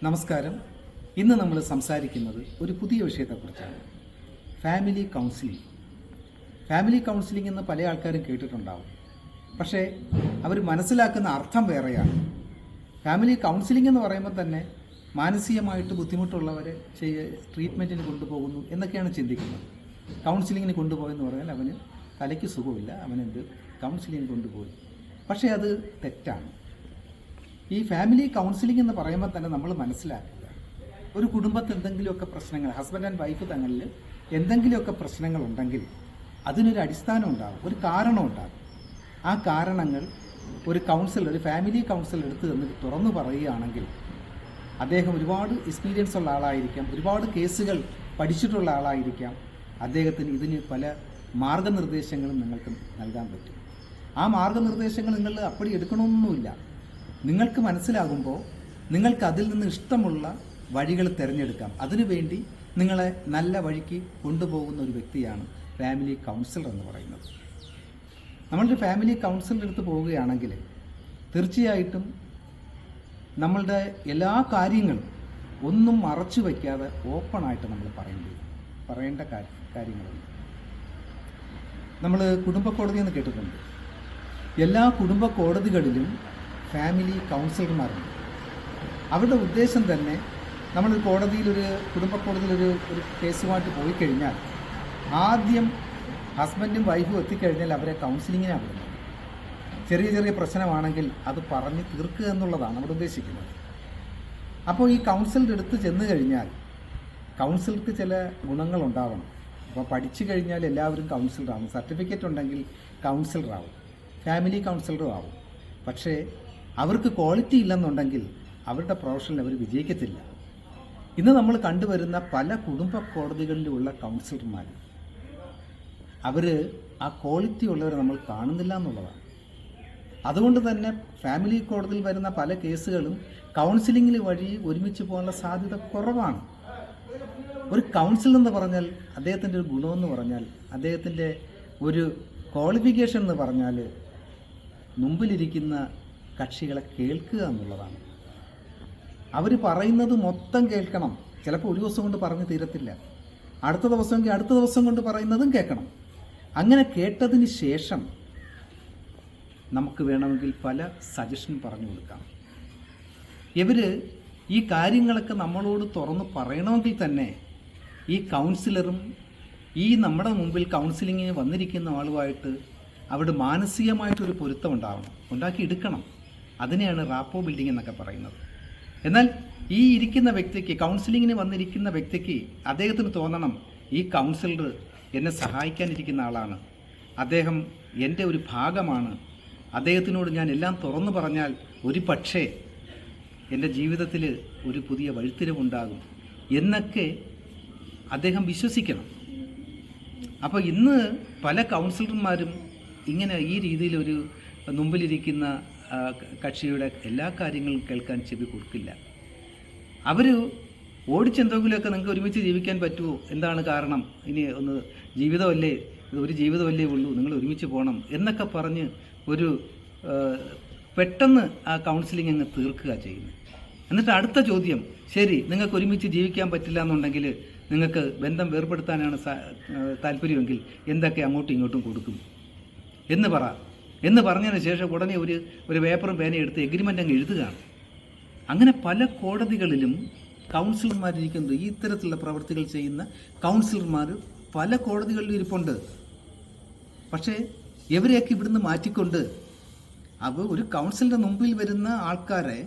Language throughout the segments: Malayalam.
നമസ്കാരം. ഇന്ന് നമ്മൾ സംസാരിക്കുന്നത് ഒരു പുതിയ വിഷയത്തെക്കുറിച്ചാണ്. Family counselling. ഫാമിലി കൗൺസിലിംഗ് എന്ന് പല ആൾക്കാരും കേട്ടിട്ടുണ്ടാവും. പക്ഷേ അവർ മനസ്സിലാക്കുന്ന അർത്ഥം വേറെയാണ്. ഫാമിലി കൗൺസിലിംഗ് എന്ന് പറയുമ്പോൾ തന്നെ മാനസികമായിട്ട് ബുദ്ധിമുട്ടുള്ളവരെ ട്രീറ്റ്മെൻറ്റിന് കൊണ്ടുപോകുന്നു എന്നൊക്കെയാണ് ചിന്തിക്കുന്നത്. കൗൺസിലിങ്ങിന് കൊണ്ടുപോയെന്ന് പറഞ്ഞാൽ അവന് തലയ്ക്ക് സുഖമില്ല, അവനെന്ത് കൗൺസിലിംഗ് കൊണ്ടുപോയി. പക്ഷേ അത് തെറ്റാണ്. ഈ ഫാമിലി കൗൺസിലിംഗ് എന്ന് പറയുമ്പോൾ തന്നെ നമ്മൾ മനസ്സിലാക്കുക, ഒരു കുടുംബത്തിൽ എന്തെങ്കിലുമൊക്കെ പ്രശ്നങ്ങൾ, ഹസ്ബൻഡ് ആൻഡ് വൈഫ് തങ്ങളിൽ എന്തെങ്കിലുമൊക്കെ പ്രശ്നങ്ങളുണ്ടെങ്കിൽ അതിനൊരു അടിസ്ഥാനം ഉണ്ടാകും, ഒരു കാരണം ഉണ്ടാകും. ആ കാരണങ്ങൾ ഒരു ഫാമിലി കൗൺസിലർ എടുത്ത് തന്നിട്ട് തുറന്നു പറയുകയാണെങ്കിൽ അദ്ദേഹം ഒരുപാട് എക്സ്പീരിയൻസ് ഉള്ള ആളായിരിക്കാം, ഒരുപാട് കേസുകൾ പഠിച്ചിട്ടുള്ള ആളായിരിക്കാം. അദ്ദേഹത്തിന് ഇതിന് പല മാർഗനിർദ്ദേശങ്ങളും നിങ്ങൾക്ക് നൽകാൻ പറ്റും. ആ മാർഗനിർദ്ദേശങ്ങൾ നിങ്ങൾ അപ്പടി എടുക്കണമെന്നൊന്നുമില്ല. നിങ്ങൾക്ക് മനസ്സിലാകുമ്പോൾ നിങ്ങൾക്ക് അതിൽ നിന്ന് ഇഷ്ടമുള്ള വഴികൾ തിരഞ്ഞെടുക്കാം. അതിനുവേണ്ടി നിങ്ങളെ നല്ല വഴിക്ക് കൊണ്ടുപോകുന്ന ഒരു വ്യക്തിയാണ് ഫാമിലി കൗൺസിലർ എന്ന് പറയുന്നത്. നമ്മളൊരു ഫാമിലി കൗൺസിലർ അടുത്ത് പോവുകയാണെങ്കിൽ തീർച്ചയായിട്ടും നമ്മളുടെ എല്ലാ കാര്യങ്ങളും ഒന്നും മറച്ചു വയ്ക്കാതെ ഓപ്പണായിട്ട് നമ്മൾ പറയേണ്ട കാര്യങ്ങളുണ്ട്. നമ്മൾ കുടുംബ കോടതി എന്ന് കേട്ടിട്ടുണ്ട്. എല്ലാ കുടുംബ കോടതികളിലും ഫാമിലി കൗൺസിലർമാരുണ്ട്. അവരുടെ ഉദ്ദേശം തന്നെ നമ്മളൊരു കുടുംബ കോടതിയിലൊരു കേസുമായിട്ട് പോയി കഴിഞ്ഞാൽ ആദ്യം ഹസ്ബൻഡും വൈഫും എത്തിക്കഴിഞ്ഞാൽ അവരെ കൗൺസിലിങ്ങിനാണ് വിടുന്നത്. ചെറിയ ചെറിയ പ്രശ്നമാണെങ്കിൽ അത് പറഞ്ഞ് തീർക്കുക എന്നുള്ളതാണ് അവിടെ ഉദ്ദേശിക്കുന്നത്. അപ്പോൾ ഈ കൗൺസിലർ എടുത്ത് ചെന്ന് കഴിഞ്ഞാൽ കൗൺസിലർക്ക് ചില ഗുണങ്ങളുണ്ടാവണം. അപ്പോൾ പഠിച്ചു കഴിഞ്ഞാൽ എല്ലാവരും കൗൺസിലറാവും. സർട്ടിഫിക്കറ്റ് ഉണ്ടെങ്കിൽ കൗൺസിലറാവും, ഫാമിലി കൗൺസിലറും ആവും. പക്ഷേ അവർക്ക് ക്വാളിറ്റി ഇല്ലെന്നുണ്ടെങ്കിൽ അവരുടെ പ്രൊഫഷനിൽ അവർ വിജയിക്കത്തില്ല. ഇന്ന് നമ്മൾ കണ്ടുവരുന്ന പല കുടുംബ കോടതികളിലുള്ള കൗൺസിലർമാർ അവർ ആ ക്വാളിറ്റി ഉള്ളവരെ നമ്മൾ കാണുന്നില്ല എന്നുള്ളതാണ്. അതുകൊണ്ട് തന്നെ ഫാമിലി കോടതിയിൽ വരുന്ന പല കേസുകളും കൗൺസിലിംഗിൽ വഴി ഒരുമിച്ച് പോകാനുള്ള സാധ്യത കുറവാണ്. ഒരു കൗൺസിലർ എന്ന് പറഞ്ഞാൽ അദ്ദേഹത്തിൻ്റെ ഒരു ഗുണമെന്ന് പറഞ്ഞാൽ, അദ്ദേഹത്തിൻ്റെ ഒരു ക്വാളിഫിക്കേഷൻ എന്ന് പറഞ്ഞാൽ മുമ്പിലിരിക്കുന്ന കക്ഷികളെ കേൾക്കുക എന്നുള്ളതാണ്. അവർ പറയുന്നത് മൊത്തം കേൾക്കണം. ചിലപ്പോൾ ഒരു ദിവസം കൊണ്ട് പറഞ്ഞു തീരത്തില്ല, അടുത്ത ദിവസം കൊണ്ട് പറയുന്നതും കേൾക്കണം. അങ്ങനെ കേട്ടതിന് ശേഷം നമുക്ക് വേണമെങ്കിൽ പല സജഷൻ പറഞ്ഞു കൊടുക്കാം. ഇവർ ഈ കാര്യങ്ങളൊക്കെ നമ്മളോട് തുറന്ന് പറയണമെങ്കിൽ തന്നെ ഈ കൗൺസിലറും ഈ നമ്മുടെ മുമ്പിൽ കൗൺസിലിങ്ങിന് വന്നിരിക്കുന്ന ആളുമായിട്ട് അവിടെ മാനസികമായിട്ടൊരു പൊരുത്തം ഉണ്ടാക്കിയെടുക്കണം. അതിനെയാണ് റാപ്പോ ബിൽഡിംഗ് എന്നൊക്കെ പറയുന്നത്. എന്നാൽ ഈ ഇരിക്കുന്ന വ്യക്തിക്ക്, കൗൺസിലിങ്ങിന് വന്നിരിക്കുന്ന വ്യക്തിക്ക്, അദ്ദേഹത്തിന് തോന്നണം ഈ കൗൺസിലർ എന്നെ സഹായിക്കാനിരിക്കുന്ന ആളാണ്, അദ്ദേഹം എൻ്റെ ഒരു ഭാഗമാണ്, അദ്ദേഹത്തിനോട് ഞാൻ എല്ലാം തുറന്നു പറഞ്ഞാൽ ഒരു പക്ഷേ എൻ്റെ ജീവിതത്തിൽ ഒരു പുതിയ വഴിത്തിരിവുണ്ടാകും എന്നൊക്കെ അദ്ദേഹം വിശ്വസിക്കണം. അപ്പോൾ ഇന്ന് പല കൗൺസിലർമാരും ഇങ്ങനെ ഈ രീതിയിലൊരു മുമ്പിലിരിക്കുന്ന കക്ഷിയുടെ എല്ലാ കാര്യങ്ങളും കേൾക്കാൻ ചെവി കൊടുക്കില്ല. അവർ ഓടിച്ചെന്തെങ്കിലുമൊക്കെ നിങ്ങൾക്ക് ഒരുമിച്ച് ജീവിക്കാൻ പറ്റുമോ, എന്താണ് കാരണം, ഇനി ഒരു ജീവിതമല്ലേ ഉള്ളൂ, നിങ്ങൾ ഒരുമിച്ച് പോകണം എന്നൊക്കെ പറഞ്ഞ് ഒരു പെട്ടെന്ന് ആ കൗൺസിലിംഗ് അങ്ങ് തീർക്കുക ചെയ്യുന്നത്. എന്നിട്ട് അടുത്ത ചോദ്യം, ശരി നിങ്ങൾക്ക് ഒരുമിച്ച് ജീവിക്കാൻ പറ്റില്ല എന്നുണ്ടെങ്കിൽ, നിങ്ങൾക്ക് ബന്ധം വേർപെടുത്താനാണ് താല്പര്യമെങ്കിൽ എന്തൊക്കെ അങ്ങോട്ടും ഇങ്ങോട്ടും കൊടുക്കും എന്ന് പറഞ്ഞതിന് ശേഷം ഉടനെ ഒരു പേപ്പറും പേനയും എടുത്ത് എഗ്രിമെൻ്റ് അങ്ങ് എഴുതുകയാണ്. അങ്ങനെ പല കോടതികളിലും കൗൺസിലർമാരിരിക്കുന്നത്, ഈ ഇത്തരത്തിലുള്ള പ്രവൃത്തികൾ ചെയ്യുന്ന കൗൺസിലർമാർ പല കോടതികളിലും ഇരിപ്പുണ്ട്. പക്ഷേ ഇവരെയൊക്കെ ഇവിടുന്ന് മാറ്റിക്കൊണ്ട് ഒരു കൗൺസിലിൻ്റെ മുമ്പിൽ വരുന്ന ആൾക്കാരെ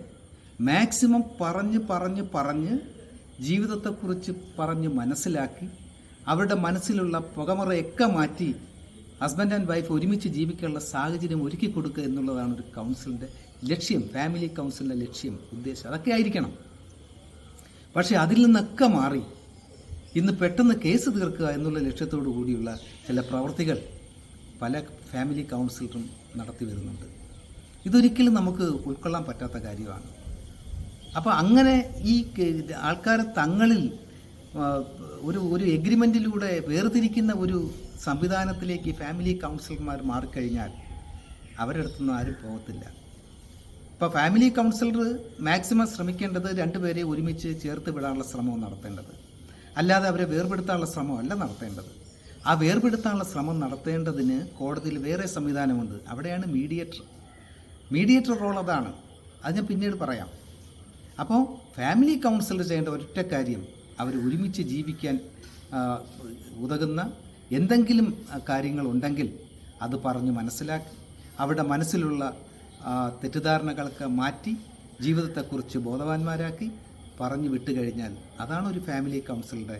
മാക്സിമം പറഞ്ഞ് ജീവിതത്തെക്കുറിച്ച് പറഞ്ഞ് മനസ്സിലാക്കി അവരുടെ മനസ്സിലുള്ള പുകമറയൊക്കെ മാറ്റി ഹസ്ബൻഡ് ആൻഡ് വൈഫ് ഒരുമിച്ച് ജീവിക്കാനുള്ള സാഹചര്യം ഒരുക്കി കൊടുക്കുക എന്നുള്ളതാണ് ഒരു കൗൺസിലിൻ്റെ ലക്ഷ്യം, ഫാമിലി കൗൺസിലിൻ്റെ ലക്ഷ്യം, ഉദ്ദേശം. അതൊക്കെ ആയിരിക്കണം. പക്ഷേ അതിൽ നിന്നൊക്കെ മാറി ഇന്ന് പെട്ടെന്ന് കേസ് തീർക്കുക എന്നുള്ള ലക്ഷ്യത്തോടു കൂടിയുള്ള ചില പ്രവൃത്തികൾ പല ഫാമിലി കൗൺസിലറും നടത്തി വരുന്നുണ്ട്. ഇതൊരിക്കലും നമുക്ക് ഉൾക്കൊള്ളാൻ പറ്റാത്ത കാര്യമാണ്. അപ്പോൾ അങ്ങനെ ഈ ആൾക്കാരെ തങ്ങളിൽ ഒരു എഗ്രിമെൻറ്റിലൂടെ വേർതിരിക്കുന്ന ഒരു സംവിധാനത്തിലേക്ക് ഫാമിലി കൗൺസിലർമാർ മാറിക്കഴിഞ്ഞാൽ അവരുടെ അടുത്തൊന്നും ആരും പോകത്തില്ല. ഇപ്പോൾ ഫാമിലി കൗൺസിലർ മാക്സിമം ശ്രമിക്കേണ്ടത് രണ്ടുപേരെ ഒരുമിച്ച് ചേർത്ത് വിടാനുള്ള ശ്രമവും നടത്തേണ്ടത്, അല്ലാതെ അവരെ വേർപെടുത്താനുള്ള ശ്രമമല്ല നടത്തേണ്ടത്. ആ വേർപെടുത്താനുള്ള ശ്രമം നടത്തേണ്ടതിന് കോടതിയിൽ വേറെ സംവിധാനമുണ്ട്. അവിടെയാണ് മീഡിയേറ്റർ റോൾ അതാണ്. അത് ഞാൻ പിന്നീട് പറയാം. അപ്പോൾ ഫാമിലി കൗൺസിലർ ചെയ്യേണ്ട ഒറ്റ കാര്യം, അവർ ഒരുമിച്ച് ജീവിക്കാൻ ഉതകുന്ന എന്തെങ്കിലും കാര്യങ്ങളുണ്ടെങ്കിൽ അത് പറഞ്ഞ് മനസ്സിലാക്കി അവരുടെ മനസ്സിലുള്ള തെറ്റിദ്ധാരണകളൊക്കെ മാറ്റി ജീവിതത്തെക്കുറിച്ച് ബോധവാന്മാരാക്കി പറഞ്ഞു വിട്ടുകഴിഞ്ഞാൽ അതാണ് ഒരു ഫാമിലി കൗൺസിലറുടെ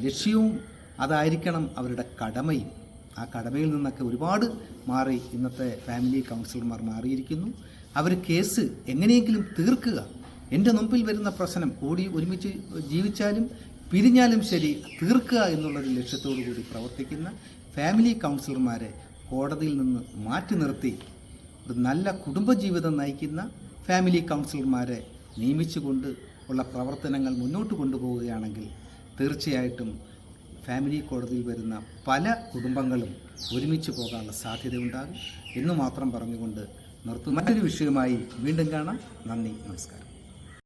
ലക്ഷ്യവും അതായിരിക്കണം അവരുടെ കടമയും. ആ കടമയിൽ നിന്നൊക്കെ ഒരുപാട് മാറി ഇന്നത്തെ ഫാമിലി കൗൺസിലർമാർ മാറിയിരിക്കുന്നു. അവർ കേസ് എങ്ങനെയെങ്കിലും തീർക്കുക, എൻ്റെ മുമ്പിൽ വരുന്ന പ്രശ്നം കൂടി ഒരുമിച്ച് ജീവിച്ചാലും പിരിഞ്ഞാലും ശരി തീർക്കുക എന്നുള്ളൊരു ലക്ഷ്യത്തോടു കൂടി പ്രവർത്തിക്കുന്ന ഫാമിലി കൗൺസിലർമാരെ കോടതിയിൽ നിന്ന് മാറ്റി നിർത്തി ഒരു നല്ല കുടുംബജീവിതം നയിക്കുന്ന ഫാമിലി കൗൺസിലർമാരെ നിയമിച്ചുകൊണ്ട് ഉള്ള പ്രവർത്തനങ്ങൾ മുന്നോട്ട് കൊണ്ടുപോവുകയാണെങ്കിൽ തീർച്ചയായിട്ടും ഫാമിലി കോടതിയിൽ വരുന്ന പല കുടുംബങ്ങളും ഒരുമിച്ച് പോകാനുള്ള സാധ്യതയുണ്ടാകും എന്ന് മാത്രം പറഞ്ഞുകൊണ്ട് നിർത്തുന്നു. മറ്റൊരു വിഷയവുമായി വീണ്ടും കാണാം. നന്ദി, നമസ്കാരം.